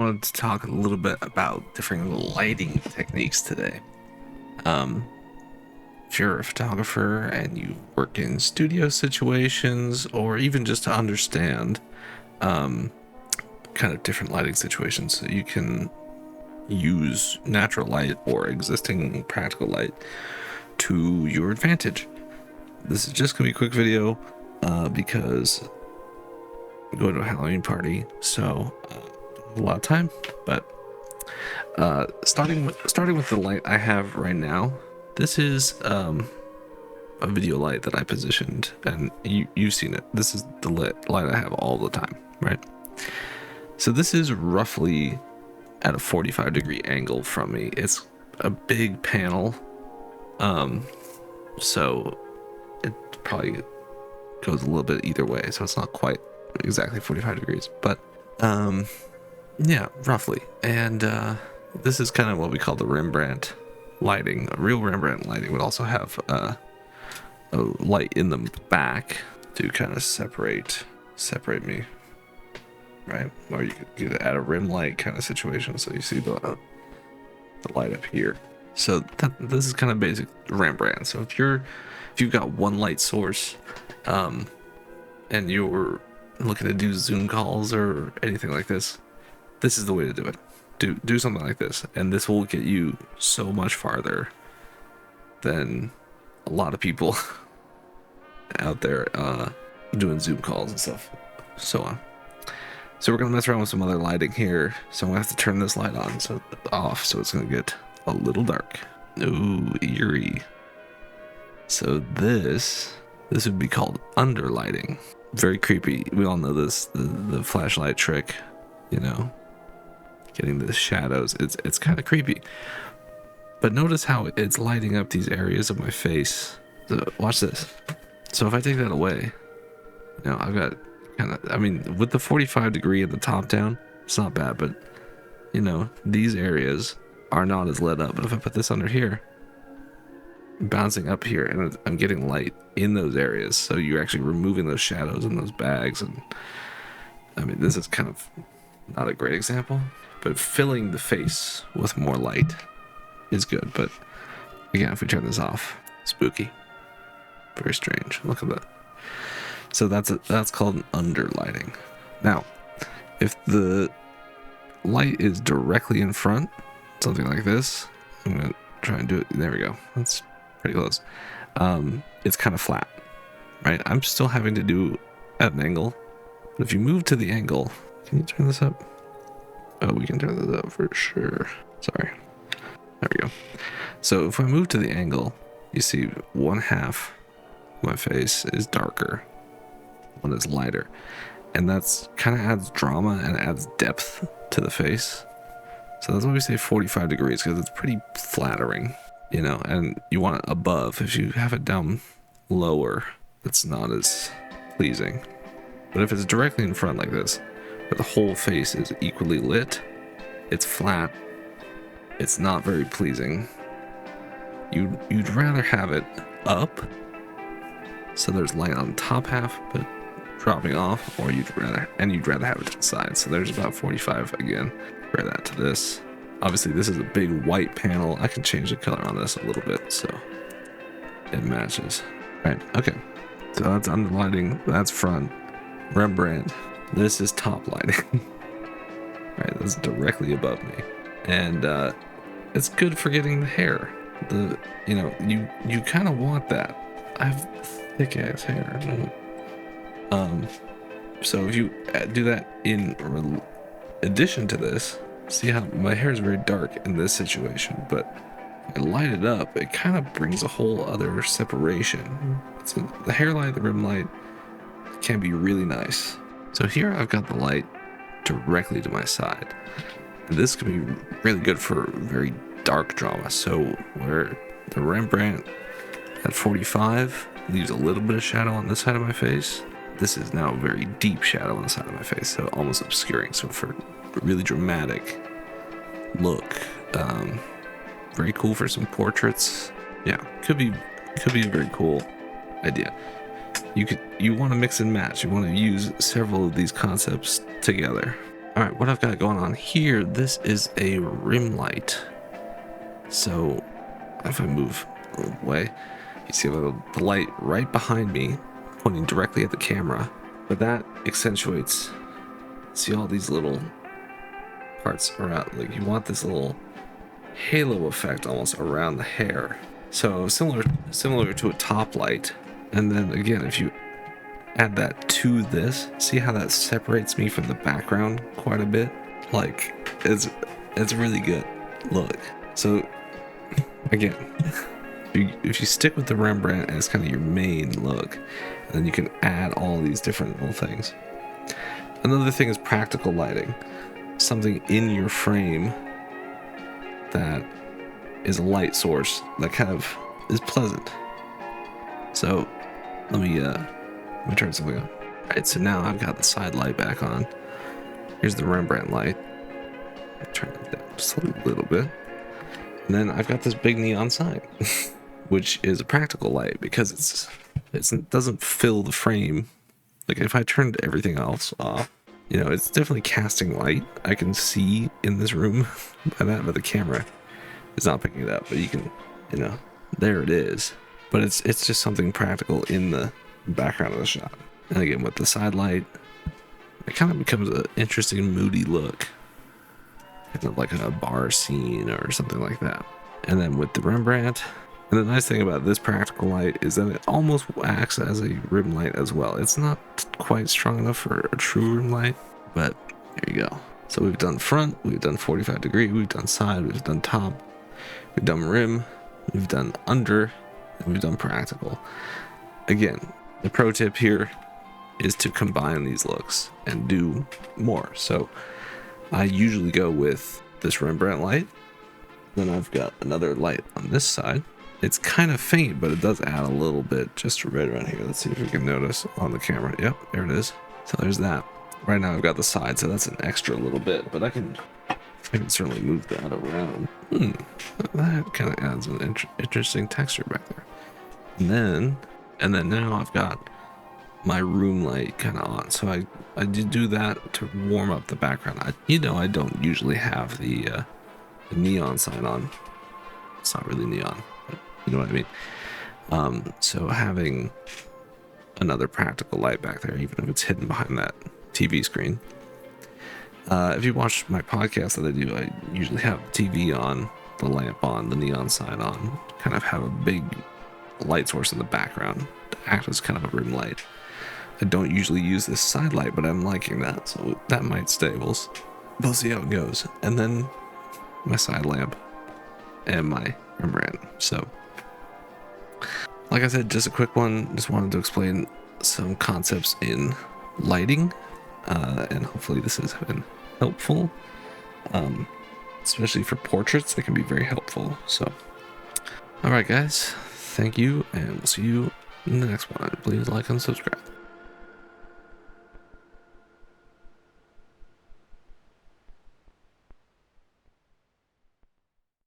wanted to talk a little bit about different lighting techniques today. If you're a photographer and you work in studio situations, or even just to understand kind of different lighting situations, so you can use natural light or existing practical light to your advantage. This is just gonna be a quick video because I'm going to a Halloween party, so a lot of time. But starting with the light I have right now, this is a video light that I positioned, and you've seen it. This is the light I have all the time, right? So this is roughly at a 45-degree angle from me. It's a big panel, so it probably goes a little bit either way, so it's not quite exactly 45 degrees, but yeah, roughly. And this is kind of what we call the Rembrandt lighting. A real Rembrandt lighting would also have a light in the back to kind of separate me, right? Or you could add a rim light kind of situation, so you see the light up here. So this is kind of basic Rembrandt. So if you've got one light source, and you're looking to do Zoom calls or anything like this, this is the way to do it. Do something like this, and this will get you so much farther than a lot of people out there doing Zoom calls and stuff, so on. So we're gonna mess around with some other lighting here. So I'm gonna have to turn this light on, so off, so it's gonna get a little dark. Ooh, eerie. So this would be called underlighting. Very creepy. We all know this, the flashlight trick, you know, getting the shadows. It's kind of creepy. But notice how it's lighting up these areas of my face. So watch this. So if I take that away, you know, I've got kind of, I mean, with the 45 degree at the top down, it's not bad, but you know, these areas are not as lit up. But if I put this under here, bouncing up here, and I'm getting light in those areas, so you're actually removing those shadows in those bags. And I mean, this is kind of not a great example, but filling the face with more light is good. But again, if we turn this off, spooky, very strange. Look at that. So that's called an underlighting. Now, if the light is directly in front, something like this, I'm gonna try and do it. There we go. That's pretty close. It's kind of flat, right? I'm still having to do at an angle, but if you move to the angle, can you turn this up? Oh, we can turn this up for sure. Sorry. There we go. So if I move to the angle, you see one half of my face is darker, one is lighter, and that's kind of adds drama and adds depth to the face. So that's why we say 45 degrees, because it's pretty flattering, you know, and you want it above. If you have it down lower, it's not as pleasing. But if it's directly in front like this, where the whole face is equally lit, it's flat, it's not very pleasing. You'd rather have it up, so there's light on the top half, but dropping off, or you'd rather have it to the side. So there's about 45 again. Compare that to this. Obviously this is a big white panel. I can change the color on this a little bit so it matches. Right, okay. So that's underlighting, that's front. Rembrandt, this is top lighting. Right, that's directly above me. And it's good for getting the hair. You know, you kind of want that. I have thick ass hair. So if you do that in addition to this, see how my hair is very dark in this situation, but I light it up, it kind of brings a whole other separation. So the hair light, the rim light can be really nice. So here I've got the light directly to my side. This can be really good for very dark drama. So where the Rembrandt at 45 leaves a little bit of shadow on this side of my face, this is now a very deep shadow on the side of my face, so almost obscuring. So for a really dramatic look, very cool for some portraits. Yeah, could be a very cool idea. You want to mix and match. You want to use several of these concepts together. All right, what I've got going on here, this is a rim light. So if I move away, you see the light right behind me pointing directly at the camera, but that accentuates, see all these little parts around, like you want this little halo effect almost around the hair. So similar to a top light. And then again, if you add that to this, see how that separates me from the background quite a bit? Like it's a really good look. So again, if you stick with the Rembrandt as kind of your main look, then you can add all these different little things. Another thing is practical lighting. Something in your frame that is a light source that kind of is pleasant. So let me turn something on. All right, so now I've got the side light back on. Here's the Rembrandt light. Turn it down just a little bit. And then I've got this big neon sign, which is a practical light because it doesn't fill the frame. Like if I turned everything else off, you know, it's definitely casting light. I can see in this room by that, but the camera is not picking it up. But you can, you know, there it is. But it's just something practical in the background of the shot. And again, with the side light, it kind of becomes an interesting, moody look. Kind of like a bar scene or something like that. And then with the Rembrandt, and the nice thing about this practical light is that it almost acts as a rim light as well. It's not quite strong enough for a true rim light, but there you go. So we've done front, we've done 45 degree, we've done side, we've done top, we've done rim, we've done under, and we've done practical. Again, the pro tip here is to combine these looks and do more. So I usually go with this Rembrandt light. Then I've got another light on this side. It's kind of faint, but it does add a little bit just right around here. Let's see if we can notice on the camera. Yep, there it is. So there's that. Right now I've got the side, so that's an extra little bit, but I can certainly move that around. That kind of adds an interesting texture back there. And then now I've got my room light kind of on. So I do that to warm up the background. I don't usually have the neon sign on. It's not really neon, but you know what I mean. So having another practical light back there, even if it's hidden behind that TV screen. If you watch my podcast that I do, I usually have the TV on, the lamp on, the neon sign on, kind of have a big light source in the background to act as kind of a rim light. I don't usually use this side light, but I'm liking that, so that might stay. We'll see how it goes. And then my side lamp and my Rembrandt. So like I said, just a quick one. Just wanted to explain some concepts in lighting, and hopefully this has been helpful, especially for portraits. They can be very helpful. So all right guys, thank you, and we'll see you in the next one. Please like and subscribe.